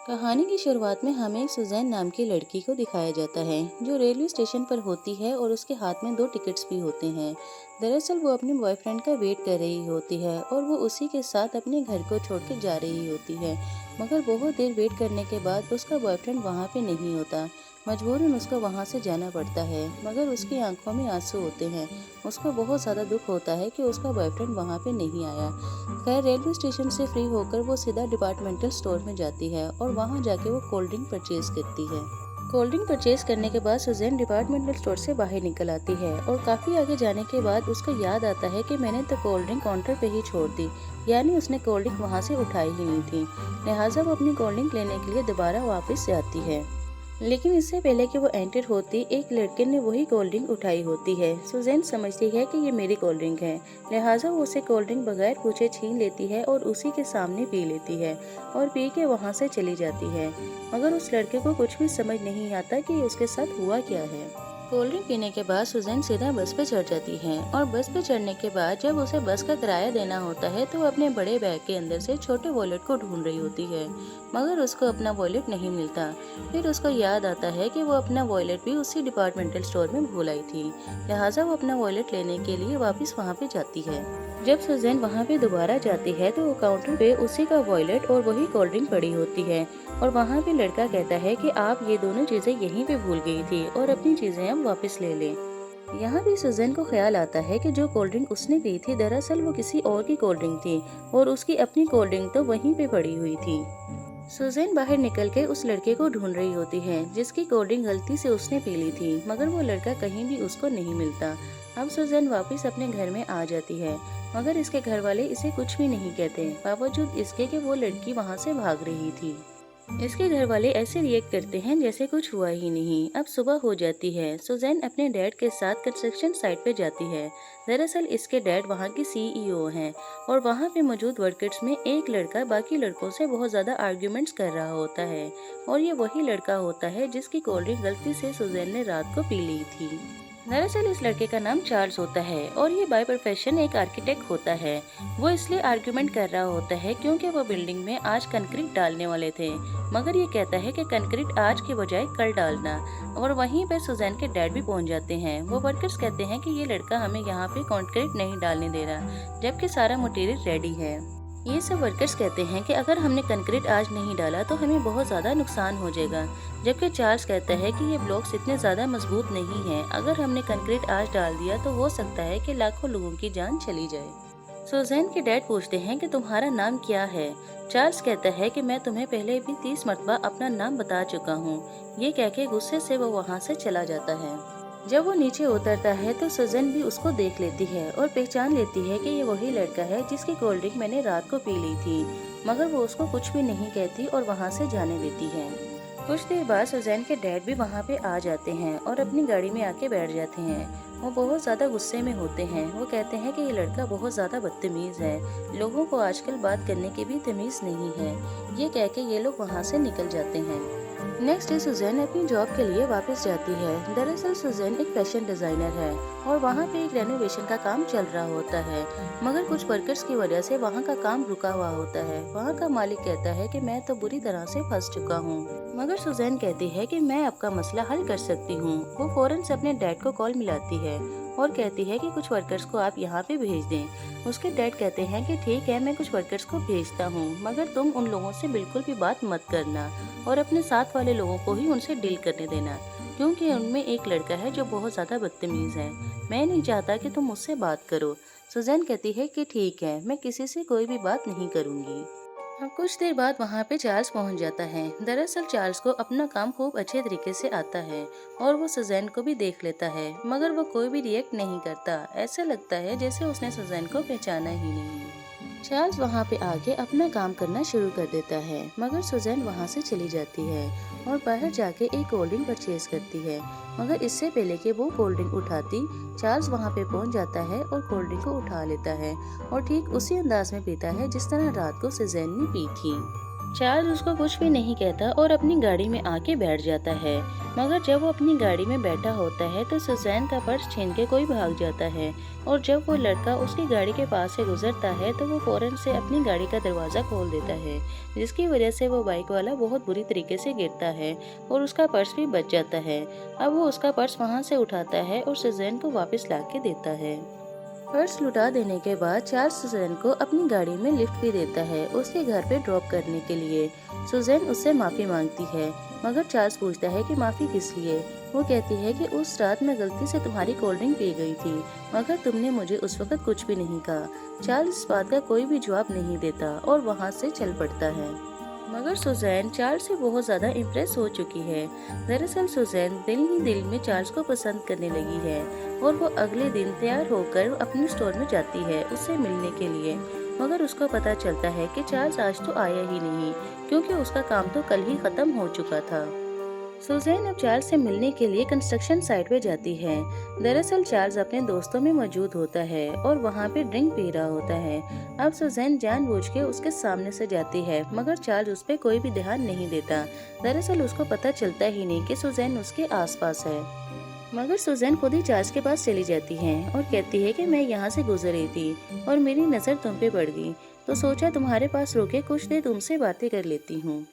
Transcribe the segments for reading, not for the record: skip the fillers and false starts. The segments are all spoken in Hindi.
कहानी की शुरुआत में हमें एक सुजैन नाम की लड़की को दिखाया जाता है जो रेलवे स्टेशन पर होती है और उसके हाथ में दो टिकट्स भी होते हैं। दरअसल वो अपने बॉयफ्रेंड का वेट कर रही होती है और वो उसी के साथ अपने घर को छोड़ के जा रही होती है। मगर बहुत देर वेट करने के बाद उसका बॉयफ्रेंड वहाँ पे नहीं होता। मजबूरन उसको वहाँ से जाना पड़ता है, मगर उसकी आंखों में आंसू होते हैं। उसको बहुत ज़्यादा दुख होता है कि उसका बॉयफ्रेंड वहाँ पे नहीं आया। खैर, रेलवे स्टेशन से फ्री होकर वो सीधा डिपार्टमेंटल स्टोर में जाती है और वहाँ जाके वो कोल्ड ड्रिंक परचेज करती है। कोल्ड ड्रिंक परचेज करने के बाद सुजैन डिपार्टमेंटल स्टोर से बाहर निकल आती है और काफी आगे जाने के बाद उसको याद आता है कि मैंने तो कोल्ड ड्रिंक काउंटर पे ही छोड़ दी। यानी उसने कोल्ड ड्रिंक वहाँ से उठाई ही नहीं थी। लिहाजा वो अपनी कोल्ड ड्रिंक लेने के लिए दोबारा वापस जाती है। लेकिन इससे पहले कि वो एंटर होती, एक लड़के ने वही कोल्ड ड्रिंक उठाई होती है। सुजैन समझती है कि ये मेरी कोल्ड ड्रिंक है, लिहाजा वो उसे कोल्ड ड्रिंक बगैर पूछे छीन लेती है और उसी के सामने पी लेती है और पी के वहाँ से चली जाती है। मगर उस लड़के को कुछ भी समझ नहीं आता कि उसके साथ हुआ क्या है। कोल्ड ड्रिंक पीने के बाद सुजैन सीधा बस पे चढ़ जाती है और बस पे चढ़ने के बाद जब उसे बस का किराया देना होता है तो वो अपने बड़े बैग के अंदर से छोटे वॉलेट को ढूंढ रही होती है, मगर उसको अपना वॉलेट नहीं मिलता। फिर उसको याद आता है कि वो अपना वॉलेट भी उसी डिपार्टमेंटल स्टोर में भूल आई थी। लिहाजा वो अपना वॉलेट लेने के लिए वापस वहाँ पे जाती है। जब सुजैन वहाँ पे दोबारा जाती है तो वो काउंटर पे उसी का वॉलेट और वही कोल्ड ड्रिंक पड़ी होती है और वहाँ पे लड़का कहता है कि आप ये दोनों चीजें यहीं पे भूल गई थी और अपनी चीजें अब वापस ले लें। यहाँ भी सुजैन को ख्याल आता है कि जो कोल्ड ड्रिंक उसने पी थी दरअसल वो किसी और की कोल्ड ड्रिंक थी और उसकी अपनी कोल्ड ड्रिंक तो वहीं पे पड़ी हुई थी। सुजैन बाहर निकल के उस लड़के को ढूंढ रही होती है जिसकी कोल्ड ड्रिंक गलती से उसने पी ली थी, मगर वो लड़का कहीं भी उसको नहीं मिलता। अब सुजैन वापस अपने घर में आ जाती है, मगर इसके घर वाले इसे कुछ भी नहीं कहते, बावजूद इसके कि वो लड़की वहाँ से भाग रही थी। इसके घर वाले ऐसे रिएक्ट करते हैं जैसे कुछ हुआ ही नहीं। अब सुबह हो जाती है। सुजैन अपने डैड के साथ कंस्ट्रक्शन साइट पे जाती है। दरअसल इसके डैड वहाँ के सीईओ हैं और वहाँ पे मौजूद वर्कर्स में एक लड़का बाकी लड़कों से बहुत ज्यादा आर्ग्यूमेंट्स कर रहा होता है और ये वही लड़का होता है जिसकी कोल्ड ड्रिंक गलती से सुजैन ने रात को पी ली थी। दरअसल इस लड़के का नाम चार्ल्स होता है और ये बाय प्रोफेशन एक आर्किटेक्ट होता है। वो इसलिए आर्ग्यूमेंट कर रहा होता है क्योंकि वो बिल्डिंग में आज कंक्रीट डालने वाले थे, मगर ये कहता है कि कंक्रीट आज के बजाय कल डालना। और वहीं पे सुजैन के डैड भी पहुंच जाते हैं। वो वर्कर्स कहते हैं कि ये लड़का हमें यहाँ पे कंक्रीट नहीं डालने दे रहा, जबकि सारा मटेरियल रेडी है। ये सब वर्कर्स कहते हैं कि अगर हमने कंक्रीट आज नहीं डाला तो हमें बहुत ज़्यादा नुकसान हो जाएगा, जबकि चार्ल्स कहता है कि ये ब्लॉक्स इतने ज़्यादा मजबूत नहीं हैं। अगर हमने कंक्रीट आज डाल दिया तो हो सकता है कि लाखों लोगों की जान चली जाए। सुजैन के डैड पूछते हैं कि तुम्हारा नाम क्या है। चार्ल्स कहता है कि मैं तुम्हें पहले भी 30 मरतबा अपना नाम बता चुका हूँ। ये कह के गुस्से से वो वहाँ से चला जाता है। जब वो नीचे उतरता है तो सुजैन भी उसको देख लेती है और पहचान लेती है कि ये वही लड़का है जिसकी कोल्ड ड्रिंक मैंने रात को पी ली थी, मगर वो उसको कुछ भी नहीं कहती और वहाँ से जाने देती है। कुछ देर बाद सुजैन के डैड भी वहाँ पे आ जाते हैं और अपनी गाड़ी में आके बैठ जाते हैं। वो बहुत ज़्यादा गुस्से में होते हैं। वो कहते हैं कि ये लड़का बहुत ज़्यादा बदतमीज़ है, लोगों को आजकल बात करने की भी तमीज़ नहीं है। ये कह के ये लोग वहाँ से निकल जाते हैं। नेक्स्ट डे सुजैन अपनी जॉब के लिए वापस जाती है। दरअसल सुजैन एक फैशन डिजाइनर है और वहाँ पे एक रेनोवेशन का काम चल रहा होता है, मगर कुछ वर्कर्स की वजह से वहाँ का काम रुका हुआ होता है। वहाँ का मालिक कहता है कि मैं तो बुरी तरह से फंस चुका हूँ, मगर सुजैन कहती है कि मैं आपका मसला हल कर सकती हूँ। वो फौरन से अपने डैड को कॉल मिलाती है और कहती है कि कुछ वर्कर्स को आप यहाँ पे भेज दें। उसके डैड कहते हैं कि ठीक है, मैं कुछ वर्कर्स को भेजता हूँ, मगर तुम उन लोगों से बिल्कुल भी बात मत करना और अपने साथ वाले लोगों को ही उनसे डील करने देना, क्योंकि उनमें एक लड़का है जो बहुत ज़्यादा बदतमीज़ है। मैं नहीं चाहता कि तुम मुझसे बात करो। सुजैन कहती है कि ठीक है, मैं किसी से कोई भी बात नहीं करूँगी। अब कुछ देर बाद वहाँ पे चार्ल्स पहुँच जाता है। दरअसल चार्ल्स को अपना काम खूब अच्छे तरीके से आता है और वो सुजैन को भी देख लेता है, मगर वो कोई भी रिएक्ट नहीं करता। ऐसा लगता है जैसे उसने सुजैन को पहचाना ही नहीं। चार्ल्स वहाँ पे आके अपना काम करना शुरू कर देता है, मगर सुजैन वहाँ से चली जाती है और बाहर जाके एक कोल्ड ड्रिंक परचेज करती है। मगर इससे पहले कि वो कोल्ड ड्रिंक उठाती, चार्ल्स वहाँ पे पहुँच जाता है और कोल्ड ड्रिंक को उठा लेता है और ठीक उसी अंदाज में पीता है जिस तरह रात को सुजैन ने पी थी। चार्ल्स उसको कुछ भी नहीं कहता और अपनी गाड़ी में आके बैठ जाता है। मगर जब वो अपनी गाड़ी में बैठा होता है तो सुजैन का पर्स छीन के कोई भाग जाता है और जब वो लड़का उसकी गाड़ी के पास से गुजरता है तो वो फौरन से अपनी गाड़ी का दरवाज़ा खोल देता है, जिसकी वजह से वो बाइक वाला बहुत बुरी तरीके से गिरता है और उसका पर्स भी बच जाता है। अब वो उसका पर्स वहाँ से उठाता है और सुजैन को वापस ला के देता है। पर्स लुटा देने के बाद चार्ल्स सुजैन को अपनी गाड़ी में लिफ्ट भी देता है उसके घर पे ड्रॉप करने के लिए। सुजैन उससे माफ़ी मांगती है मगर चार्ल्स पूछता है कि माफ़ी किस लिए। वो कहती है कि उस रात मैं गलती से तुम्हारी कोल्ड ड्रिंक पी गई थी मगर तुमने मुझे उस वक्त कुछ भी नहीं कहा। चार्ल्स इस बात का कोई भी जवाब नहीं देता और वहाँ से चल पड़ता है। मगर सुजैन चार्ल्स से बहुत ज़्यादा इम्प्रेस हो चुकी है। दरअसल सुजैन दिल ही दिल में चार्ल्स को पसंद करने लगी है और वो अगले दिन तैयार होकर अपने स्टोर में जाती है उससे मिलने के लिए। मगर उसको पता चलता है कि चार्ल्स आज तो आया ही नहीं क्योंकि उसका काम तो कल ही खत्म हो चुका था। सुजैन अब चार्ल्स से मिलने के लिए कंस्ट्रक्शन साइट पे जाती है। दरअसल चार्ल्स अपने दोस्तों में मौजूद होता है और वहाँ पे ड्रिंक पी रहा होता है। अब सुजैन जानबूझ के उसके सामने से जाती है मगर चार्ल्स उस पर कोई भी ध्यान नहीं देता। दरअसल उसको पता चलता ही नहीं कि सुजैन उसके आसपास है। मगर सुजैन खुद ही चार्ल्स के पास चली जाती है और कहती है कि मैं यहाँ से गुजर रही थी और मेरी नज़र तुम पे पड़ गई तो सोचा तुम्हारे पास रुके कुछ देर तुमसे बातें कर लेती हूँ।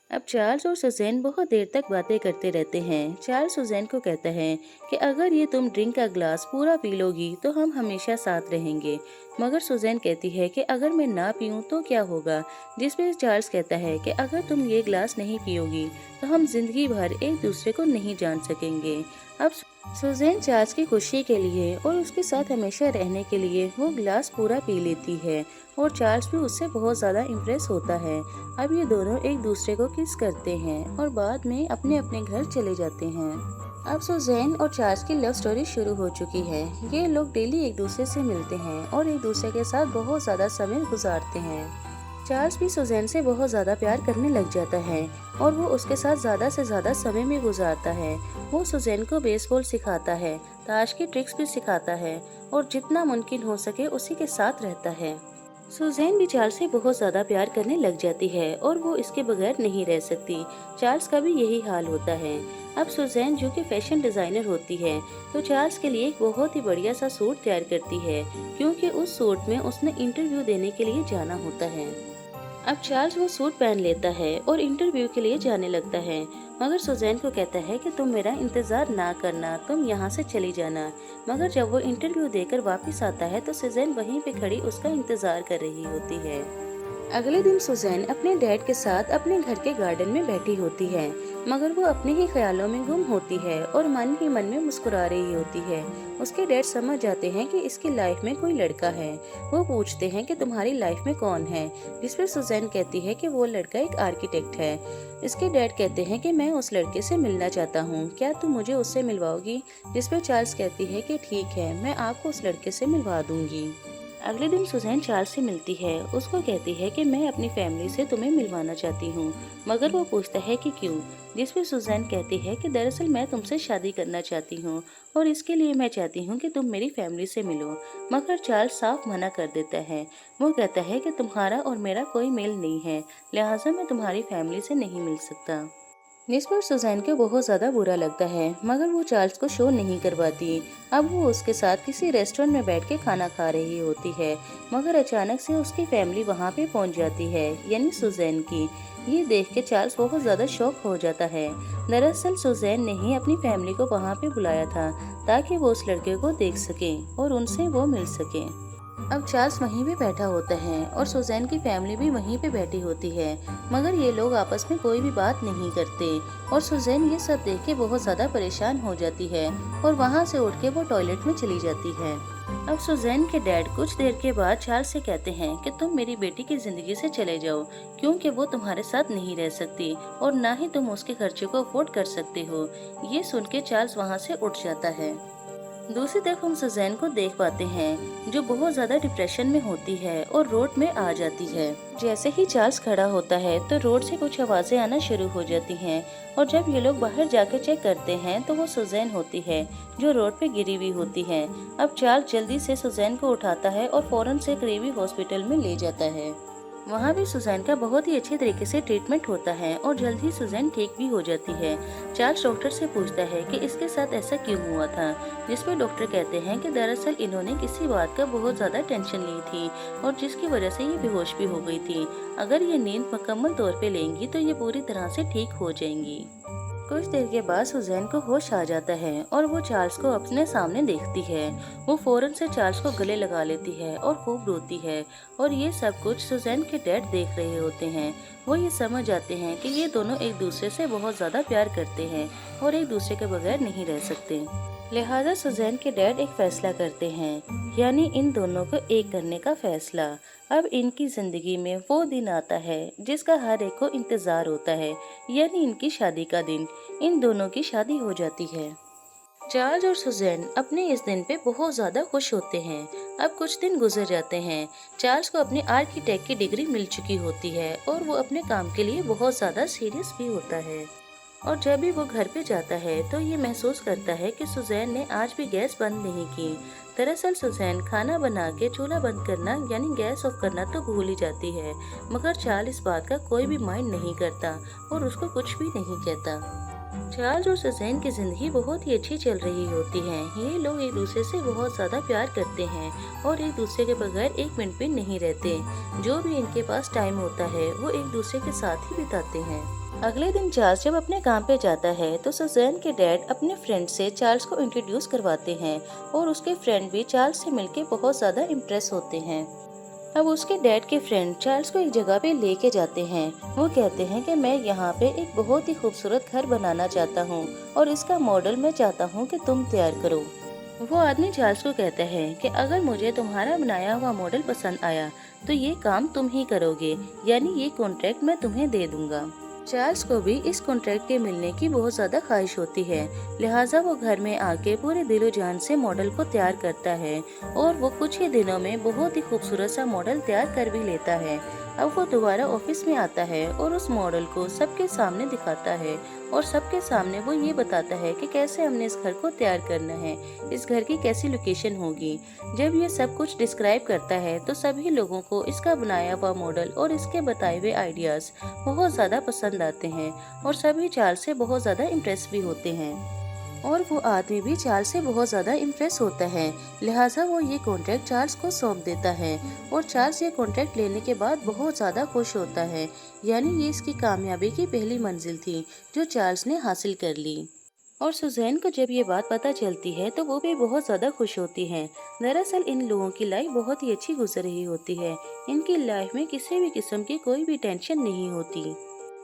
अब चार्ल्स और सुजैन बहुत देर तक बातें करते रहते हैं। चार्ल्स सुजैन को कहता है कि अगर ये तुम ड्रिंक का ग्लास पूरा पी लोगी तो हम हमेशा साथ रहेंगे। मगर सुजैन कहती है कि अगर मैं ना पीऊँ तो क्या होगा, जिस पे चार्ल्स कहता है कि अगर तुम ये ग्लास नहीं पियोगी तो हम जिंदगी भर एक दूसरे को नहीं जान सकेंगे। अब सुजैन चार्ल्स की खुशी के लिए और उसके साथ हमेशा रहने के लिए वो ग्लास पूरा पी लेती है और चार्ल्स भी उससे बहुत ज़्यादा इम्प्रेस होता है। अब ये दोनों एक दूसरे को किस करते हैं और बाद में अपने अपने घर चले जाते हैं। अब सुजैन और चार्ल्स की लव स्टोरी शुरू हो चुकी है। ये लोग डेली एक दूसरे से मिलते हैं और एक दूसरे के साथ बहुत ज़्यादा समय गुजारते हैं। चार्ल्स भी सुजैन से बहुत ज़्यादा प्यार करने लग जाता है और वो उसके साथ ज़्यादा से ज़्यादा समय में गुजारता है। वो सुजैन को बेसबॉल सिखाता है, ताश की ट्रिक्स भी सिखाता है और जितना मुमकिन हो सके उसी के साथ रहता है। सुजैन भी चार्ल्स से बहुत ज़्यादा प्यार करने लग जाती है और वो इसके बगैर नहीं रह सकती। चार्ल्स का भी यही हाल होता है। अब सुजैन जो कि फैशन डिज़ाइनर होती है तो चार्ल्स के लिए एक बहुत ही बढ़िया सा सूट तैयार करती है क्योंकि उस सूट में उसने इंटरव्यू देने के लिए जाना होता है। अब चार्ल्स वो सूट पहन लेता है और इंटरव्यू के लिए जाने लगता है मगर सुजैन को कहता है कि तुम मेरा इंतज़ार ना करना, तुम यहाँ से चली जाना। मगर जब वो इंटरव्यू देकर वापस आता है तो सुजैन वहीं पे खड़ी उसका इंतज़ार कर रही होती है। अगले दिन सुजैन अपने डैड के साथ अपने घर के गार्डन में बैठी होती है मगर वो अपने ही ख्यालों में गुम होती है और मन ही मन में मुस्कुरा रही होती है। उसके डैड समझ जाते हैं कि इसकी लाइफ में कोई लड़का है। वो पूछते हैं कि तुम्हारी लाइफ में कौन है, जिस पर सुजैन कहती है कि वो लड़का एक आर्किटेक्ट है। इसके डैड कहते हैं कि मैं उस लड़के से मिलना चाहता हूँ, क्या तुम मुझे उससे मिलवाओगी, जिस पर चार्ल्स कहती है कि ठीक है, मैं आपको उस लड़के से मिलवा दूंगी। अगले दिन सुजैन चार्ल्स से मिलती है। उसको कहती है कि मैं अपनी फैमिली से तुम्हें मिलवाना चाहती हूँ। मगर वो पूछता है कि क्यों, जिस पर सुजैन कहती है कि दरअसल मैं तुमसे शादी करना चाहती हूँ और इसके लिए मैं चाहती हूँ कि तुम मेरी फैमिली से मिलो। मगर चार्ल्स साफ मना कर देता है। वो कहता है कि तुम्हारा और मेरा कोई मेल नहीं है, लिहाजा मैं तुम्हारी फैमिली से नहीं मिल सकता। जिस पर सुजैन को बहुत ज़्यादा बुरा लगता है मगर वो चार्ल्स को शो नहीं करवाती। अब वो उसके साथ किसी रेस्टोरेंट में बैठ के खाना खा रही होती है मगर अचानक से उसकी फैमिली वहाँ पे पहुँच जाती है, यानी सुजैन की। ये देख के चार्ल्स बहुत ज़्यादा शॉक हो जाता है। दरअसल सुजैन ने ही अपनी फैमिली को वहाँ पे बुलाया था ताकि वो उस लड़के को देख सके और उनसे वो मिल सके। अब चार्ल्स वहीं पे बैठा होता है और सुजैन की फैमिली भी वहीं पे बैठी होती है मगर ये लोग आपस में कोई भी बात नहीं करते और सुजैन ये सब देख के बहुत ज़्यादा परेशान हो जाती है और वहाँ से उठ के वो टॉयलेट में चली जाती है। अब सुजैन के डैड कुछ देर के बाद चार्ल्स से कहते हैं कि तुम मेरी बेटी की जिंदगी से चले जाओ क्योंकि वो तुम्हारे साथ नहीं रह सकती और ना ही तुम उसके खर्चे को अफोर्ड कर सकते हो। ये सुन के चार्ल्स वहाँ से उठ जाता है। दूसरी तरफ हम सुजैन को देख पाते हैं जो बहुत ज्यादा डिप्रेशन में होती है और रोड में आ जाती है। जैसे ही चार्ल्स खड़ा होता है तो रोड से कुछ आवाजें आना शुरू हो जाती हैं और जब ये लोग बाहर जाकर चेक करते हैं तो वो सुजैन होती है जो रोड पे गिरी हुई होती है। अब चार्ल्स जल्दी से सुजैन को उठाता है और फौरन से करीबी हॉस्पिटल में ले जाता है। वहाँ भी सुजैन का बहुत ही अच्छे तरीके से ट्रीटमेंट होता है और जल्द ही सुजैन ठीक भी हो जाती है। चार्ल्स डॉक्टर से पूछता है कि इसके साथ ऐसा क्यों हुआ था, जिसपे डॉक्टर कहते हैं कि दरअसल इन्होंने किसी बात का बहुत ज्यादा टेंशन ली थी और जिसकी वजह से ये बेहोश भी हो गई थी। अगर ये नींद मुकम्मल तौर पे लेंगी तो ये पूरी तरह से ठीक हो जाएंगी। कुछ देर के बाद सुजैन को होश आ जाता है और वो चार्ल्स को अपने सामने देखती है। वो फौरन से चार्ल्स को गले लगा लेती है और खूब रोती है और ये सब कुछ सुजैन के डैड देख रहे होते हैं। वो ये समझ जाते हैं कि ये दोनों एक दूसरे से बहुत ज्यादा प्यार करते हैं और एक दूसरे के बगैर नहीं रह सकते। लिहाजा सुजैन के डैड एक फैसला करते हैं, यानी इन दोनों को एक करने का फैसला। अब इनकी जिंदगी में वो दिन आता है जिसका हर एक को इंतजार होता है, यानी इनकी शादी का दिन। इन दोनों की शादी हो जाती है। चार्ल्स और सुजैन अपने इस दिन पे बहुत ज्यादा खुश होते हैं। अब कुछ दिन गुजर जाते हैं। चार्ल्स को अपनी आर्किटेक्ट की डिग्री मिल चुकी होती है और वो अपने काम के लिए बहुत ज्यादा सीरियस भी होता है। और जब भी वो घर पे जाता है तो ये महसूस करता है कि सुजैन ने आज भी गैस बंद नहीं की। दरअसल सुजैन खाना बना के चूल्हा बंद करना यानी गैस ऑफ करना तो भूल ही जाती है, मगर चार्ल्स इस बात का कोई भी माइंड नहीं करता और उसको कुछ भी नहीं कहता। चार्ल्स और सुजैन की जिंदगी बहुत ही अच्छी चल रही होती है। ये लोग एक दूसरे से बहुत ज्यादा प्यार करते हैं और एक दूसरे के बगैर एक मिनट भी नहीं रहते। जो भी इनके पास टाइम होता है वो एक दूसरे के साथ ही बिताते हैं। अगले दिन चार्ल्स जब अपने काम पे जाता है तो सुजैन के डैड अपने फ्रेंड से चार्ल्स को इंट्रोड्यूस करवाते हैं और उसके फ्रेंड भी चार्ल्स से मिलके बहुत ज्यादा इम्प्रेस होते हैं। अब उसके डैड के फ्रेंड चार्ल्स को एक जगह पे लेके जाते हैं। वो कहते हैं कि मैं यहाँ पे एक बहुत ही खूबसूरत घर बनाना चाहता हूँ और इसका मॉडल मैं चाहता हूँ कि तुम तैयार करो। वो आदमी चार्ल्स को कहता है कि अगर मुझे तुम्हारा बनाया हुआ मॉडल पसंद आया तो ये काम तुम ही करोगे, यानी ये कॉन्ट्रैक्ट मैं तुम्हें दे दूंगा। चार्ल्स को भी इस कॉन्ट्रैक्ट के मिलने की बहुत ज्यादा ख्वाहिश होती है, लिहाजा वो घर में आके पूरे दिलो जान से मॉडल को तैयार करता है और वो कुछ ही दिनों में बहुत ही खूबसूरत सा मॉडल तैयार कर भी लेता है। अब वो दोबारा ऑफिस में आता है और उस मॉडल को सबके सामने दिखाता है और सबके सामने वो ये बताता है कि कैसे हमने इस घर को तैयार करना है, इस घर की कैसी लोकेशन होगी। जब ये सब कुछ डिस्क्राइब करता है तो सभी लोगों को इसका बनाया हुआ मॉडल और इसके बताए हुए आइडियाज बहुत ज्यादा पसंद आते हैं और सभी चार्ल्स से बहुत ज्यादा इम्प्रेस भी होते हैं और वो आदमी भी चार्ल्स से बहुत ज्यादा इम्प्रेस होता है। लिहाजा वो ये कॉन्ट्रैक्ट चार्ल्स को सौंप देता है और चार्ल्स ये कॉन्ट्रैक्ट लेने के बाद बहुत ज्यादा खुश होता है, यानी ये इसकी कामयाबी की पहली मंजिल थी जो चार्ल्स ने हासिल कर ली। और सुजैन को जब ये बात पता चलती है तो वो भी बहुत ज्यादा खुश होती है। दरअसल इन लोगों की लाइफ बहुत ही अच्छी गुजर रही होती है। इनकी लाइफ में किसी भी किस्म की कोई भी टेंशन नहीं होती।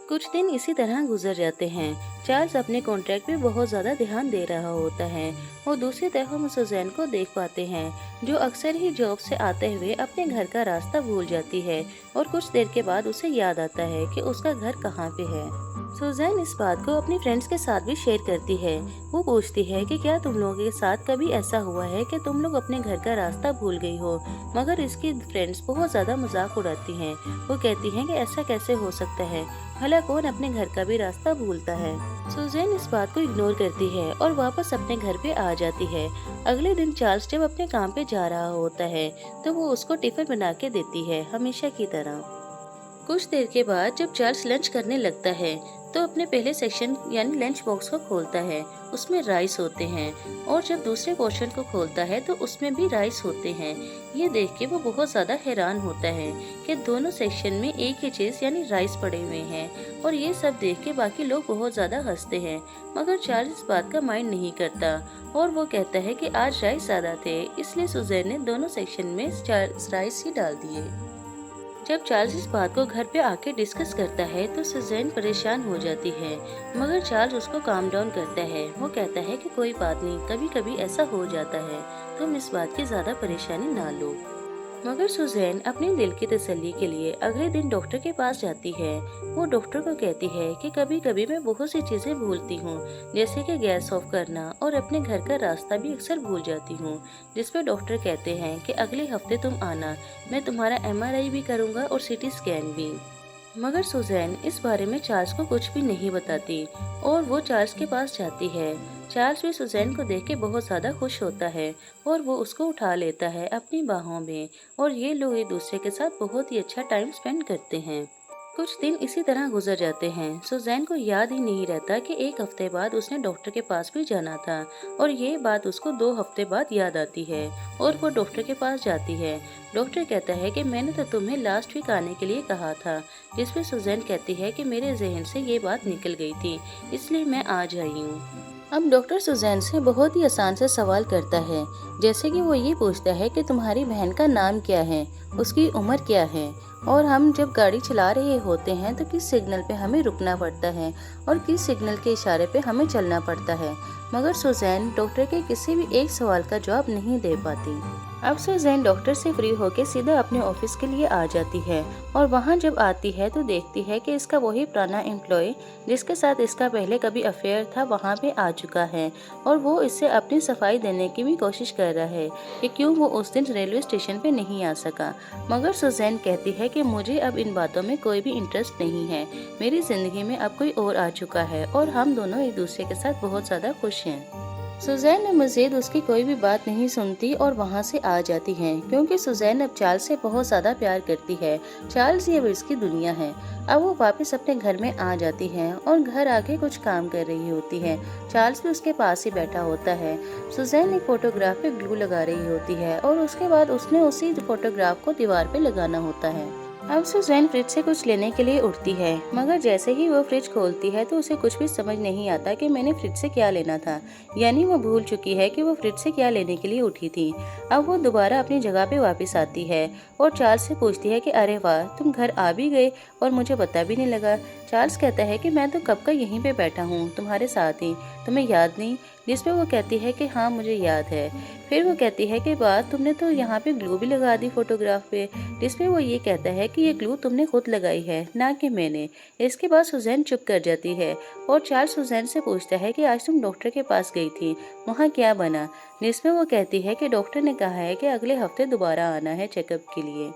कुछ दिन इसी तरह गुजर जाते हैं। चार्ल्स अपने कॉन्ट्रैक्ट पे बहुत ज्यादा ध्यान दे रहा होता है और दूसरी तरफ हम सुजैन को देख पाते हैं जो अक्सर ही जॉब से आते हुए अपने घर का रास्ता भूल जाती है और कुछ देर के बाद उसे याद आता है कि उसका घर कहाँ पे है। सुजैन इस बात को अपनी फ्रेंड्स के साथ भी शेयर करती है। वो पूछती है कि क्या तुम लोगों के साथ कभी ऐसा हुआ है कि तुम लोग अपने घर का रास्ता भूल गई हो, मगर इसकी फ्रेंड्स बहुत ज्यादा मजाक उड़ाती हैं। वो कहती हैं कि ऐसा कैसे हो सकता है, भला कौन अपने घर का भी रास्ता भूलता है। सुजैन इस बात को इग्नोर करती है और वापस अपने घर पे आ जाती है। अगले दिन चार्ल्स जब अपने काम पे जा रहा होता है तो वो उसको टिफिन बना के देती है हमेशा की तरह। कुछ देर के बाद जब चार्ल्स लंच करने लगता है तो अपने पहले सेक्शन यानी लंच बॉक्स को खोलता है, उसमें राइस होते हैं और जब दूसरे पोर्शन को खोलता है तो उसमें भी राइस होते हैं। ये देख के वो बहुत ज्यादा हैरान होता है कि दोनों सेक्शन में एक ही चीज यानी राइस पड़े हुए हैं और ये सब देख के बाकी लोग बहुत ज्यादा हंसते हैं, मगर चार्ल्स इस बात का माइंड नहीं करता और वो कहता है कि आज राइस ज्यादा थे इसलिए सुजैन ने दोनों सेक्शन में राइस ही डाल दिए। जब चार्ल्स इस बात को घर पे आके डिस्कस करता है तो सुजैन परेशान हो जाती है, मगर चार्ल्स उसको काम डाउन करता है। वो कहता है कि कोई बात नहीं, कभी कभी ऐसा हो जाता है, तुम इस बात की ज्यादा परेशानी ना लो। मगर सुजैन अपने दिल की तसल्ली के लिए अगले दिन डॉक्टर के पास जाती है। वो डॉक्टर को कहती है कि कभी कभी मैं बहुत सी चीजें भूलती हूँ, जैसे कि गैस ऑफ करना और अपने घर का रास्ता भी अक्सर भूल जाती हूँ। जिस पे डॉक्टर कहते हैं कि अगले हफ्ते तुम आना, मैं तुम्हारा MRI भी करूँगा और CT स्कैन भी। मगर सुजैन इस बारे में चार्ल्स को कुछ भी नहीं बताती और वो चार्ल्स के पास जाती है। चार्ल्स भी सुजैन को देख के बहुत ज़्यादा खुश होता है और वो उसको उठा लेता है अपनी बाहों में और ये लोग एक दूसरे के साथ बहुत ही अच्छा टाइम स्पेंड करते हैं। कुछ दिन इसी तरह गुजर जाते हैं। सुजैन को याद ही नहीं रहता कि एक हफ्ते बाद उसने डॉक्टर के पास भी जाना था और ये बात उसको 2 हफ्ते बाद याद आती है और वो डॉक्टर के पास जाती है। डॉक्टर कहता है कि मैंने तो तुम्हें लास्ट वीक आने के लिए कहा था, जिस पे सुजैन कहती है कि मेरे जहन से ये बात निकल गई थी, इसलिए मैं आज आई हूँ। अब डॉक्टर सुजैन से बहुत ही आसान से सवाल करता है, जैसे कि वो ये पूछता है कि तुम्हारी बहन का नाम क्या है, उसकी उम्र क्या है और हम जब गाड़ी चला रहे होते हैं तो किस सिग्नल पे हमें रुकना पड़ता है और किस सिग्नल के इशारे पे हमें चलना पड़ता है। मगर सुजैन डॉक्टर के किसी भी एक सवाल का जवाब नहीं दे पाती। अब सुजैन डॉक्टर से फ्री होकर सीधा अपने ऑफिस के लिए आ जाती है और वहाँ जब आती है तो देखती है कि इसका वही पुराना एम्प्लॉय जिसके साथ इसका पहले कभी अफेयर था वहाँ पे आ चुका है और वो इससे अपनी सफाई देने की भी कोशिश कर रहा है कि क्यों वो उस दिन रेलवे स्टेशन पे नहीं आ सका। मगर सुजैन कहती है कि मुझे अब इन बातों में कोई भी इंटरेस्ट नहीं है, मेरी जिंदगी में अब कोई और आ चुका है और हम दोनों एक दूसरे के साथ बहुत ज़्यादा खुश हैं। सुजैन अब मजीद उसकी कोई भी बात नहीं सुनती और वहाँ से आ जाती है क्योंकि सुजैन अब चार्ल्स से बहुत ज़्यादा प्यार करती है। चार्ल्स ही अब इसकी दुनिया है। अब वो वापस अपने घर में आ जाती है और घर आके कुछ काम कर रही होती है। चार्ल्स भी उसके पास ही बैठा होता है। सुजैन एक फोटोग्राफ पे ग्लू लगा रही होती है और उसके बाद उसने उसी फोटोग्राफ को दीवार पे लगाना होता है। अब सुजैन फ्रिज से कुछ लेने के लिए उठती है, मगर जैसे ही वो फ्रिज खोलती है तो उसे कुछ भी समझ नहीं आता कि मैंने फ्रिज से क्या लेना था। यानी वो भूल चुकी है कि वो फ्रिज से क्या लेने के लिए उठी थी। अब वो दोबारा अपनी जगह पे वापस आती है और चार्ल्स से पूछती है कि अरे वाह, तुम घर आ भी गए और मुझे पता भी नहीं लगा। चार्ल्स कहता है कि मैं तो कब का यहीं पे बैठा हूँ तुम्हारे साथ ही, तुम्हें याद नहीं? जिस पे वो कहती है कि हाँ मुझे याद है। फिर वो कहती है कि बात तुमने तो यहाँ पे ग्लू भी लगा दी फोटोग्राफ पे। जिस पे वो ये कहता है कि ये ग्लू तुमने खुद लगाई है, ना कि मैंने। इसके बाद सुजैन चुप कर जाती है और चार्ल्स सुजैन से पूछता है कि आज तुम डॉक्टर के पास गई थी, वहाँ क्या बना? जिसमें वो कहती है कि डॉक्टर ने कहा है कि अगले हफ्ते दोबारा आना है चेकअप के लिए।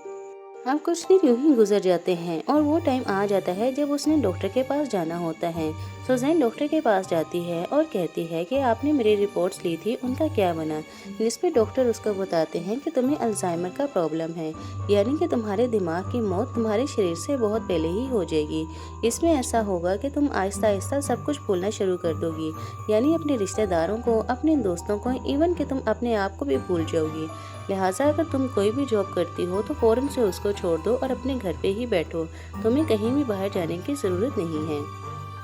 अब कुछ दिन यूं ही गुजर जाते हैं और वो टाइम आ जाता है जब उसने डॉक्टर के पास जाना होता है। सुजैन डॉक्टर के पास जाती है और कहती है कि आपने मेरी रिपोर्ट्स ली थी, उनका क्या बना? जिस पे डॉक्टर उसको बताते हैं कि तुम्हें अल्जाइमर का प्रॉब्लम है, यानी कि तुम्हारे दिमाग की मौत तुम्हारे शरीर से बहुत पहले ही हो जाएगी। इसमें ऐसा होगा कि तुम आहिस्ता आहिस्ता सब कुछ भूलना शुरू कर दोगी, यानी अपने रिश्तेदारों को, अपने दोस्तों को, इवन कि तुम अपने आप को भी भूल जाओगी। लिहाजा अगर तुम कोई भी जॉब करती हो तो फौरन से उसको छोड़ दो और अपने घर पे ही बैठो, तुम्हें कहीं भी बाहर जाने की ज़रूरत नहीं है।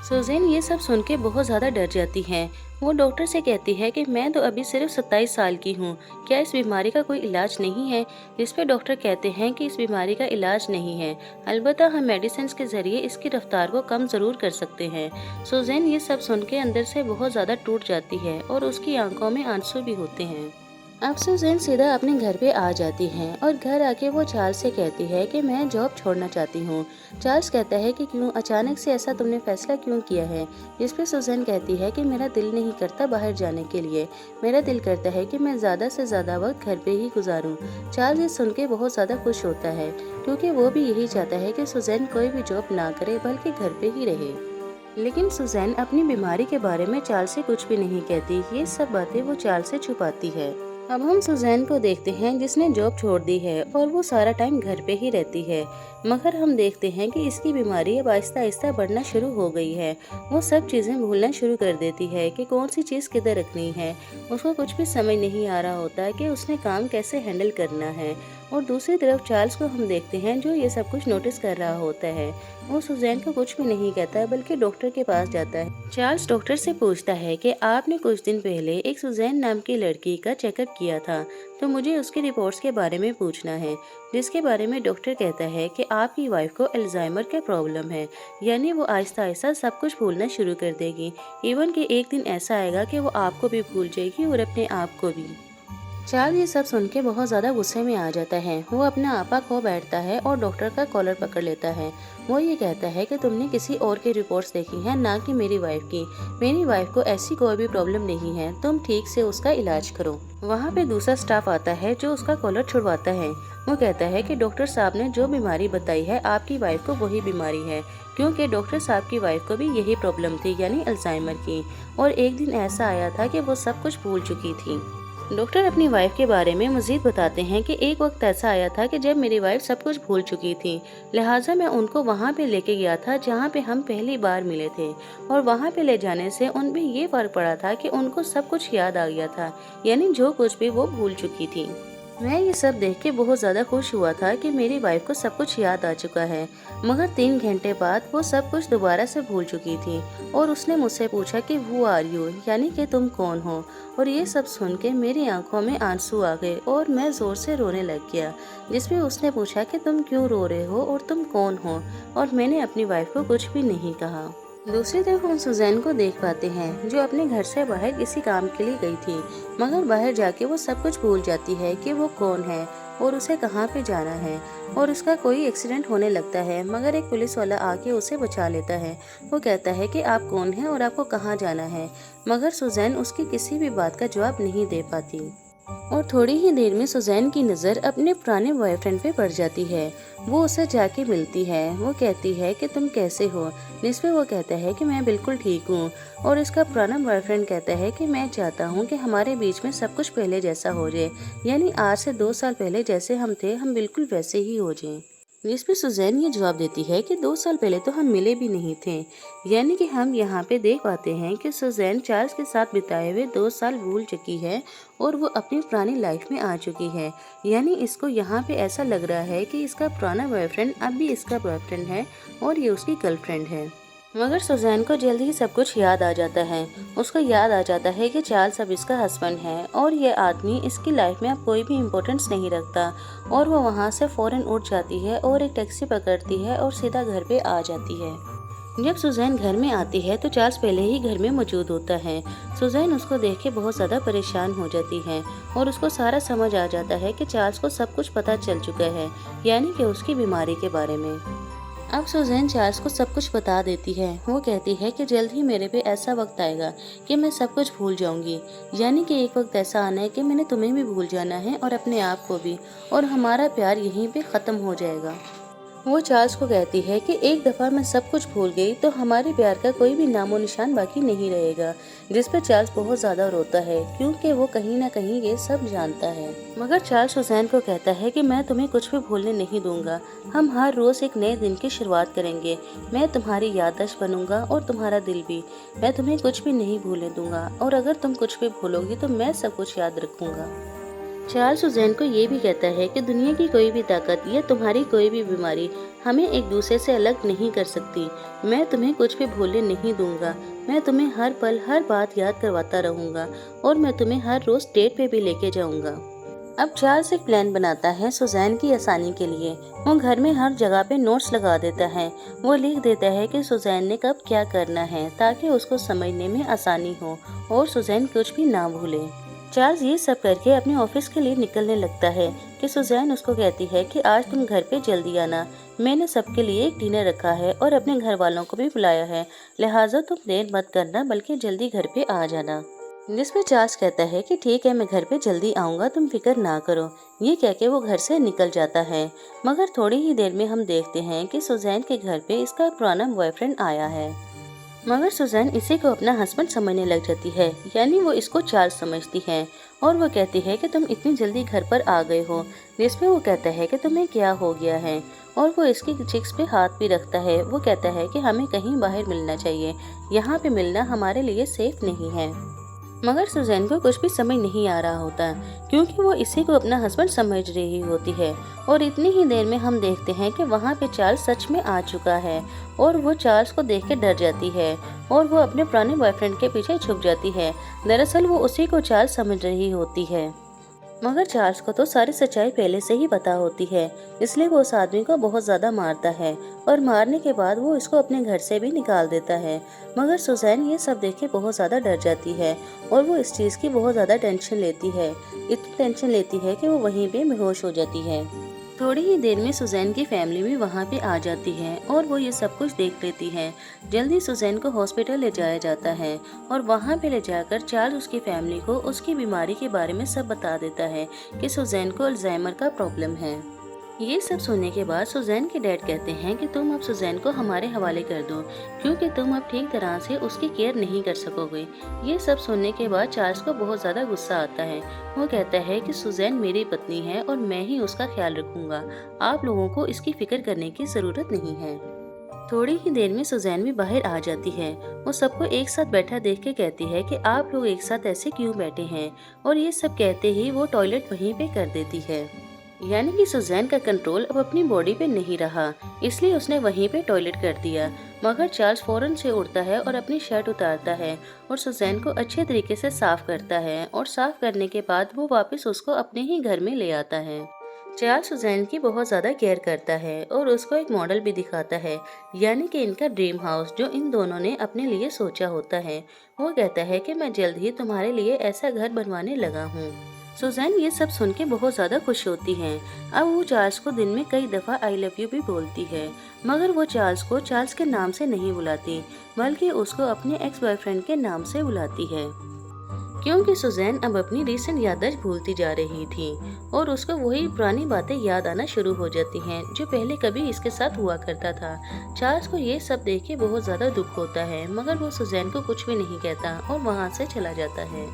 सुजैन ये सब सुन के बहुत ज़्यादा डर जाती है। वो डॉक्टर से कहती है कि मैं तो अभी सिर्फ 27 साल की हूँ, क्या इस बीमारी का कोई इलाज नहीं है? जिस पे डॉक्टर कहते हैं कि इस बीमारी का इलाज नहीं है, अलबत्ता हम मेडिसिन के ज़रिए इसकी रफ्तार को कम ज़रूर कर सकते हैं। सुजैन ये सब सुन के अंदर से बहुत ज़्यादा टूट जाती है और उसकी आंखों में आंसू भी होते हैं। अब सुजैन सीधा अपने घर पे आ जाती है और घर आके वो चार्ल्स से कहती है कि मैं जॉब छोड़ना चाहती हूँ। चार्ल्स कहता है कि क्यों, अचानक से ऐसा तुमने फैसला क्यों किया है? जिस पे सुजैन कहती है कि मेरा दिल नहीं करता बाहर जाने के लिए, मेरा दिल करता है कि मैं ज़्यादा से ज़्यादा वक्त घर पे ही गुजारूँ। चार्ल्स ये सुन के बहुत ज़्यादा खुश होता है क्योंकि वो भी यही चाहता है कि सुजैन कोई भी जॉब ना करे बल्कि घर पे ही रहे। लेकिन सुजैन अपनी बीमारी के बारे में चार्ल्स से कुछ भी नहीं कहती, ये सब बातें वो चार्ल्स से छुपाती है। अब हम सुजैन को देखते हैं जिसने जॉब छोड़ दी है और वो सारा टाइम घर पे ही रहती है, मगर हम देखते हैं कि इसकी बीमारी अब आहिस्ता आहिस्ता बढ़ना शुरू हो गई है। वो सब चीज़ें भूलना शुरू कर देती है कि कौन सी चीज़ किधर रखनी है। उसको कुछ भी समझ नहीं आ रहा होता कि उसने काम कैसे हैंडल करना है। और दूसरी तरफ चार्ल्स को हम देखते हैं जो ये सब कुछ नोटिस कर रहा होता है। वो सुजैन को कुछ भी नहीं कहता बल्कि डॉक्टर के पास जाता है। चार्ल्स डॉक्टर से पूछता है कि आपने कुछ दिन पहले एक सुजैन नाम की लड़की का चेकअप किया था, तो मुझे उसकी रिपोर्ट्स के बारे में पूछना है। जिसके बारे में डॉक्टर कहता है कि आपकी वाइफ को अल्जाइमर का प्रॉब्लम है, यानी वो आहिस्ता आहिस्ता सब कुछ भूलना शुरू कर देगी। इवन कि एक दिन ऐसा आएगा कि वो आपको भी भूल जाएगी और अपने आप को भी। चार्ल्स ये सब सुन के बहुत ज़्यादा गुस्से में आ जाता है। वो अपना आपा खो बैठता है और डॉक्टर का कॉलर पकड़ लेता है। वो ये कहता है कि तुमने किसी और की रिपोर्ट्स देखी हैं, ना कि मेरी वाइफ की। मेरी वाइफ को ऐसी कोई भी प्रॉब्लम नहीं है, तुम ठीक से उसका इलाज करो। वहाँ पे दूसरा स्टाफ आता है जो उसका कॉलर छुड़वाता है। वो कहता है कि डॉक्टर साहब ने जो बीमारी बताई है आपकी वाइफ को वही बीमारी है, क्योंकि डॉक्टर साहब की वाइफ को भी यही प्रॉब्लम थी, यानी अल्जाइमर की। और एक दिन ऐसा आया था कि वो सब कुछ भूल चुकी थी। डॉक्टर अपनी वाइफ के बारे में मजीद बताते हैं कि एक वक्त ऐसा आया था कि जब मेरी वाइफ सब कुछ भूल चुकी थी, लिहाजा मैं उनको वहाँ पे लेके गया था जहाँ पे हम पहली बार मिले थे। और वहाँ पे ले जाने से उनमें ये फ़र्क पड़ा था कि उनको सब कुछ याद आ गया था, यानी जो कुछ भी वो भूल चुकी थी। मैं ये सब देख के बहुत ज़्यादा खुश हुआ था कि मेरी वाइफ को सब कुछ याद आ चुका है। मगर 3 घंटे बाद वो सब कुछ दोबारा से भूल चुकी थी और उसने मुझसे पूछा कि हु आर यू, यानी कि तुम कौन हो। और ये सब सुन के मेरी आंखों में आंसू आ गए और मैं ज़ोर से रोने लग गया, जिसमें उसने पूछा कि तुम क्यों रो रहे हो और तुम कौन हो। और मैंने अपनी वाइफ को कुछ भी नहीं कहा। दूसरी तरफ हम सुजैन को देख पाते हैं, जो अपने घर से बाहर किसी काम के लिए गई थी, मगर बाहर जाके वो सब कुछ भूल जाती है कि वो कौन है और उसे कहाँ पे जाना है। और उसका कोई एक्सीडेंट होने लगता है, मगर एक पुलिस वाला आके उसे बचा लेता है। वो कहता है कि आप कौन हैं और आपको कहाँ जाना है, मगर सुजैन उसकी किसी भी बात का जवाब नहीं दे पाती। और थोड़ी ही देर में सुजैन की नज़र अपने पुराने बॉयफ्रेंड पे पड़ जाती है। वो उसे जाके मिलती है। वो कहती है कि तुम कैसे हो, जिसपे वो कहता है कि मैं बिल्कुल ठीक हूँ। और इसका पुराना बॉयफ्रेंड कहता है कि मैं चाहता हूँ कि हमारे बीच में सब कुछ पहले जैसा हो जाए, यानी आज से 2 साल पहले जैसे हम थे हम बिल्कुल वैसे ही हो जाएं। जिसपे सुजैन ये जवाब देती है कि 2 साल पहले तो हम मिले भी नहीं थे। यानी कि हम यहाँ पे देख पाते हैं कि सुजैन चार्ल्स के साथ बिताए हुए 2 साल भूल चुकी है और वो अपनी पुरानी लाइफ में आ चुकी है। यानी इसको यहाँ पे ऐसा लग रहा है कि इसका पुराना बॉयफ्रेंड अब भी इसका बॉयफ्रेंड है और ये उसकी गर्लफ्रेंड है। मगर सुजैन को जल्द ही सब कुछ याद आ जाता है। उसको याद आ जाता है कि चार्ल्स अब इसका हस्बैंड है और ये आदमी इसकी लाइफ में अब कोई भी इम्पोर्टेंस नहीं रखता। और वो वहाँ से फ़ौरन उठ जाती है और एक टैक्सी पकड़ती है और सीधा घर पे आ जाती है। जब सुजैन घर में आती है तो चार्ल्स पहले ही घर में मौजूद होता है। सुजैन उसको देख के बहुत ज़्यादा परेशान हो जाती है और उसको सारा समझ आ जाता है कि चार्ल्स को सब कुछ पता चल चुका है, यानी कि उसकी बीमारी के बारे में। अब सुजैन चार्ल्स को सब कुछ बता देती है। वो कहती है कि जल्द ही मेरे पे ऐसा वक्त आएगा कि मैं सब कुछ भूल जाऊंगी, यानी कि एक वक्त ऐसा आना है कि मैंने तुम्हें भी भूल जाना है और अपने आप को भी, और हमारा प्यार यहीं पे ख़त्म हो जाएगा। वो चार्ल्स को कहती है कि एक दफ़ा मैं सब कुछ भूल गई तो हमारे प्यार का कोई भी नामो निशान बाकी नहीं रहेगा। जिस पर चार्ल्स बहुत ज़्यादा रोता है, क्योंकि वो कहीं ना कहीं ये सब जानता है। मगर चार्ल्स सुजैन को कहता है कि मैं तुम्हें कुछ भी भूलने नहीं दूंगा। हम हर रोज़ एक नए दिन की शुरुआत करेंगे। मैं तुम्हारी याददाश्त बनूंगा और तुम्हारा दिल भी। मैं तुम्हें कुछ भी नहीं भूलने दूंगा, और अगर तुम कुछ भी भूलोगी तो मैं सब कुछ याद रखूंगा। चार्ल्स सुजैन को ये भी कहता है कि दुनिया की कोई भी ताकत या तुम्हारी कोई भी बीमारी हमें एक दूसरे से अलग नहीं कर सकती। मैं तुम्हें कुछ भी भूलने नहीं दूंगा। मैं तुम्हें हर पल हर बात याद करवाता रहूंगा और मैं तुम्हें हर रोज डेट पे भी लेके जाऊंगा। अब चार्ल्स एक प्लान बनाता है सुजैन की आसानी के लिए। वो घर में हर जगह पे नोट्स लगा देता है। वो लिख देता है कि सुजैन ने कब क्या करना है, ताकि उसको समझने में आसानी हो और सुजैन कुछ भी ना भूले। चार्ल्स ये सब करके अपने ऑफिस के लिए निकलने लगता है कि सुजैन उसको कहती है कि आज तुम घर पे जल्दी आना। मैंने सबके लिए एक डिनर रखा है और अपने घर वालों को भी बुलाया है, लिहाजा तुम देर मत करना बल्कि जल्दी घर पे आ जाना। जिसमें चार्ल्स कहता है कि ठीक है, मैं घर पे जल्दी आऊँगा, तुम फिक्र ना करो। ये कह के वो घर से निकल जाता है। मगर थोड़ी ही देर में हम देखते हैं कि सुजैन के घर पे इसका पुराना बॉयफ्रेंड आया है। मगर सुजैन इसी को अपना हस्बैंड समझने लग जाती है, यानी वो इसको चार्ल्स समझती है। और वो कहती है कि तुम इतनी जल्दी घर पर आ गए हो। जिसमें वो कहता है कि तुम्हें क्या हो गया है, और वो इसकी चिक्स पे हाथ भी रखता है। वो कहता है कि हमें कहीं बाहर मिलना चाहिए, यहाँ पे मिलना हमारे लिए सेफ नहीं है। मगर सुजैन को कुछ भी समझ नहीं आ रहा होता, क्योंकि वो इसी को अपना हस्बैंड समझ रही होती है। और इतनी ही देर में हम देखते हैं कि वहाँ पे चार्ल्स सच में आ चुका है और वो चार्ल्स को देख के डर जाती है और वो अपने पुराने बॉयफ्रेंड के पीछे छुप जाती है। दरअसल वो उसी को चार्ल्स समझ रही होती है। मगर चार्ल्स को तो सारी सच्चाई पहले से ही पता होती है, इसलिए वो उस आदमी को बहुत ज़्यादा मारता है और मारने के बाद वो इसको अपने घर से भी निकाल देता है। मगर सुजैन ये सब देख के बहुत ज़्यादा डर जाती है और वो इस चीज़ की बहुत ज़्यादा टेंशन लेती है। इतनी टेंशन लेती है कि वो वहीं पे बेहोश हो जाती है। थोड़ी ही देर में सुजैन की फैमिली भी वहाँ पे आ जाती है और वो ये सब कुछ देख लेती है। जल्दी सुजैन को हॉस्पिटल ले जाया जाता है और वहाँ पे ले जाकर चार्ल्स उसकी फैमिली को उसकी बीमारी के बारे में सब बता देता है कि सुजैन को अल्जाइमर का प्रॉब्लम है। ये सब सुनने के बाद सुजैन के डैड कहते हैं कि तुम अब सुजैन को हमारे हवाले कर दो, क्योंकि तुम अब ठीक तरह से उसकी केयर नहीं कर सकोगे। ये सब सुनने के बाद चार्ल्स को बहुत ज़्यादा गुस्सा आता है। वो कहता है कि सुजैन मेरी पत्नी है और मैं ही उसका ख्याल रखूंगा। आप लोगों को इसकी फिक्र करने की ज़रूरत नहीं है। थोड़ी ही देर में सुजैन भी बाहर आ जाती है। वो सबको एक साथ बैठा देख के कहती है कि आप लोग एक साथ ऐसे क्यों बैठे हैं, और ये सब कहते ही वो टॉयलेट वहीं पे कर देती है। यानी कि सुजैन का कंट्रोल अब अपनी बॉडी पे नहीं रहा, इसलिए उसने वहीं पे टॉयलेट कर दिया। मगर चार्ल्स फौरन से उठता है और अपनी शर्ट उतारता है और सुजैन को अच्छे तरीके से साफ करता है, और साफ करने के बाद वो वापस उसको अपने ही घर में ले आता है। चार्ल्स सुजैन की बहुत ज़्यादा केयर करता है और उसको एक मॉडल भी दिखाता है, यानी कि इनका ड्रीम हाउस जो इन दोनों ने अपने लिए सोचा होता है। वो कहता है कि मैं जल्द ही तुम्हारे लिए ऐसा घर बनवाने लगा हूँ। सुजैन ये सब सुन के बहुत ज़्यादा खुश होती है। अब वो चार्ल्स को दिन में कई दफ़ा आई लव यू भी बोलती है, मगर वो चार्ल्स को चार्ल्स के नाम से नहीं बुलाती, बल्कि उसको अपने एक्स बॉयफ्रेंड के नाम से बुलाती है, क्योंकि सुजैन अब अपनी रीसेंट याददाश्त भूलती जा रही थी और उसको वही पुरानी बातें याद आना शुरू हो जाती हैं जो पहले कभी इसके साथ हुआ करता था। चार्ल्स को ये सब देख के बहुत ज़्यादा दुख होता है, मगर वो सुजैन को कुछ भी नहीं कहता और वहाँ से चला जाता है।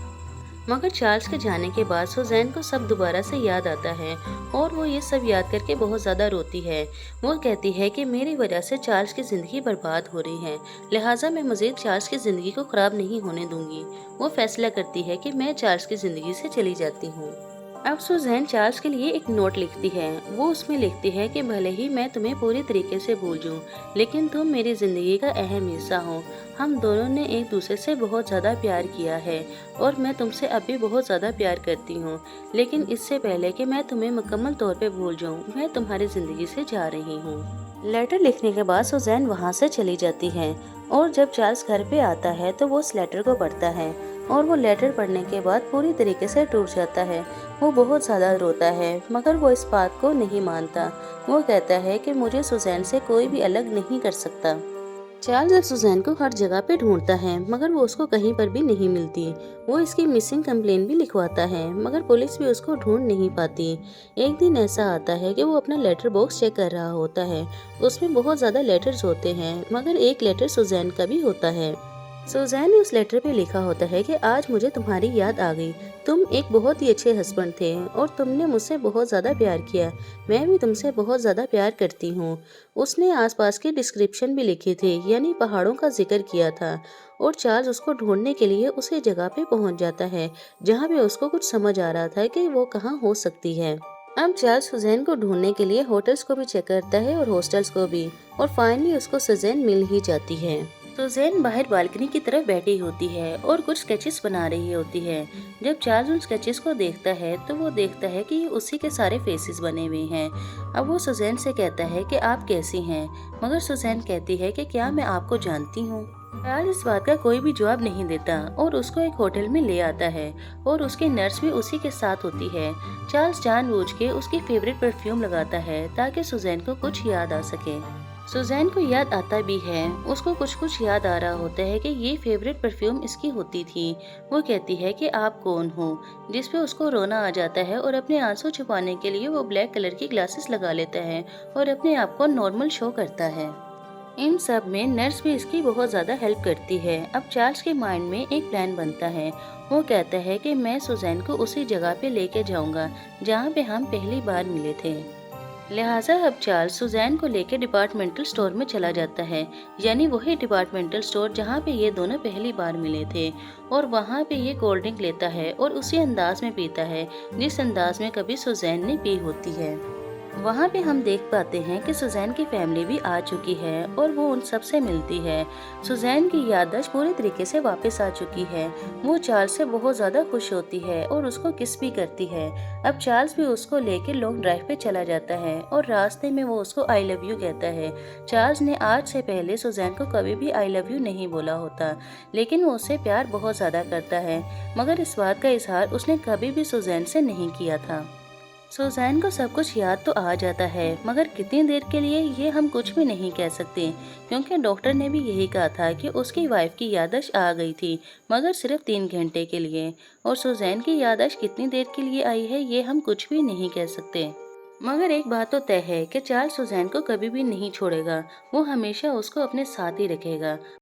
मगर चार्ल्स के जाने के बाद सुजैन को सब दोबारा से याद आता है और वो ये सब याद करके बहुत ज़्यादा रोती है। वो कहती है कि मेरी वजह से चार्ल्स की ज़िंदगी बर्बाद हो रही है, लिहाजा मैं मज़ीद चार्ल्स की ज़िंदगी को ख़राब नहीं होने दूंगी। वो फैसला करती है कि मैं चार्ल्स की ज़िंदगी से चली जाती हूँ। अब सुजैन चार्ल्स के लिए एक नोट लिखती है। वो उसमें लिखती है कि भले ही मैं तुम्हें पूरी तरीके से भूल जाऊं, लेकिन तुम मेरी ज़िंदगी का अहम हिस्सा हो। हम दोनों ने एक दूसरे से बहुत ज़्यादा प्यार किया है और मैं तुमसे अब भी बहुत ज़्यादा प्यार करती हूँ, लेकिन इससे पहले कि मैं तुम्हें मुकम्मल तौर पे भूल जाऊँ, मैं तुम्हारी ज़िंदगी से जा रही हूँ। लेटर लिखने के बाद सुजैन वहाँ से चली जाती है और जब चार्ल्स घर पे आता है तो वो उस लेटर को पढ़ता है और वो लेटर पढ़ने के बाद पूरी तरीके से टूट जाता है। वो बहुत ज़्यादा रोता है, मगर वो इस बात को नहीं मानता। वो कहता है कि मुझे सुजैन से कोई भी अलग नहीं कर सकता। चार्ल्स अब सुजैन को हर जगह पे ढूंढता है, मगर वो उसको कहीं पर भी नहीं मिलती। वो इसकी मिसिंग कंप्लेन भी लिखवाता है, मगर पुलिस भी उसको ढूंढ नहीं पाती। एक दिन ऐसा आता है कि वो अपना लेटर बॉक्स चेक कर रहा होता है। उसमें बहुत ज़्यादा लेटर्स होते हैं, मगर एक लेटर सुजैन का भी होता है। सुजैन ने उस लेटर पे लिखा होता है कि आज मुझे तुम्हारी याद आ गई। तुम एक बहुत ही अच्छे हस्बैंड थे और तुमने मुझसे बहुत ज़्यादा प्यार किया। मैं भी तुमसे बहुत ज़्यादा प्यार करती हूँ। उसने आसपास की डिस्क्रिप्शन भी लिखी थी, यानी पहाड़ों का जिक्र किया था, और चार्ल्स उसको ढूंढने के लिए उसी जगह पे पहुँच जाता है जहाँ पे उसको कुछ समझ आ रहा था कि वो कहाँ हो सकती है। अब चार्ल्स सुजैन को ढूंढने के लिए होटल्स को भी चेक करता है और हॉस्टल्स को भी, और फाइनली उसको सुजैन मिल ही जाती है। सुजैन बाहर बालकनी की तरफ बैठी होती है और कुछ स्केचेस बना रही होती है। जब चार्ल्स उन स्केचेस को देखता है तो वो देखता है कि ये उसी के सारे फेसेस बने हुए हैं। अब वो सुजैन से कहता है कि आप कैसी हैं, मगर सुजैन कहती है कि क्या मैं आपको जानती हूँ। चार्ल्स इस बात का कोई भी जवाब नहीं देता और उसको एक होटल में ले आता है और उसकी नर्स भी उसी के साथ होती है। चार्ल्स जानबूझ के उसकी फेवरेट परफ्यूम लगाता है ताकि सुजैन को कुछ याद आ सके। सुजैन को याद आता भी है, उसको कुछ याद आ रहा होता है कि ये फेवरेट परफ्यूम इसकी होती थी। वो कहती है कि आप कौन हो, जिस पे उसको रोना आ जाता है और अपने आंसू छुपाने के लिए वो ब्लैक कलर की ग्लासेस लगा लेता है और अपने आप को नॉर्मल शो करता है। इन सब में नर्स भी इसकी बहुत ज़्यादा हेल्प करती है। अब चार्ल्स के माइंड में एक प्लान बनता है। वो कहता है कि मैं सुजैन को उसी जगह पे लेके जाऊंगा जहाँ पे हम पहली बार मिले थे। लिहाजा अब चार्ल्स सुजैन को लेकर डिपार्टमेंटल स्टोर में चला जाता है, यानी वही डिपार्टमेंटल स्टोर जहाँ पे ये दोनों पहली बार मिले थे, और वहाँ पे ये कोल्ड ड्रिंक लेता है और उसी अंदाज में पीता है जिस अंदाज में कभी सुजैन ने पी होती है। वहाँ पे हम देख पाते हैं कि सुज़ैन की फैमिली भी आ चुकी है और वो उन सब से मिलती है। सुज़ैन की याददाश्त पूरी तरीके से वापस आ चुकी है। वो चार्ल्स से बहुत ज़्यादा खुश होती है और उसको किस भी करती है। अब चार्ल्स भी उसको लेकर लॉन्ग ड्राइव पे चला जाता है और रास्ते में वो उसको आई लव यू कहता है। चार्ल्स ने आज से पहले सुज़ैन को कभी भी आई लव यू नहीं बोला होता, लेकिन वो उससे प्यार बहुत ज़्यादा करता है, मगर इस बात का इजहार उसने कभी भी सुज़ैन से नहीं किया था। सुज़ैन को सब कुछ याद तो आ जाता है, मगर कितनी देर के लिए ये हम कुछ भी नहीं कह सकते, क्योंकि डॉक्टर ने भी यही कहा था कि उसकी वाइफ की याददाश्त आ गई थी, मगर सिर्फ 3 घंटे के लिए। और सुज़ैन की याददाश्त कितनी देर के लिए आई है ये हम कुछ भी नहीं कह सकते। मगर एक बात तो तय है कि चार्ल्स सुज़ैन को कभी भी नहीं छोड़ेगा। वो हमेशा उसको अपने साथ ही रखेगा।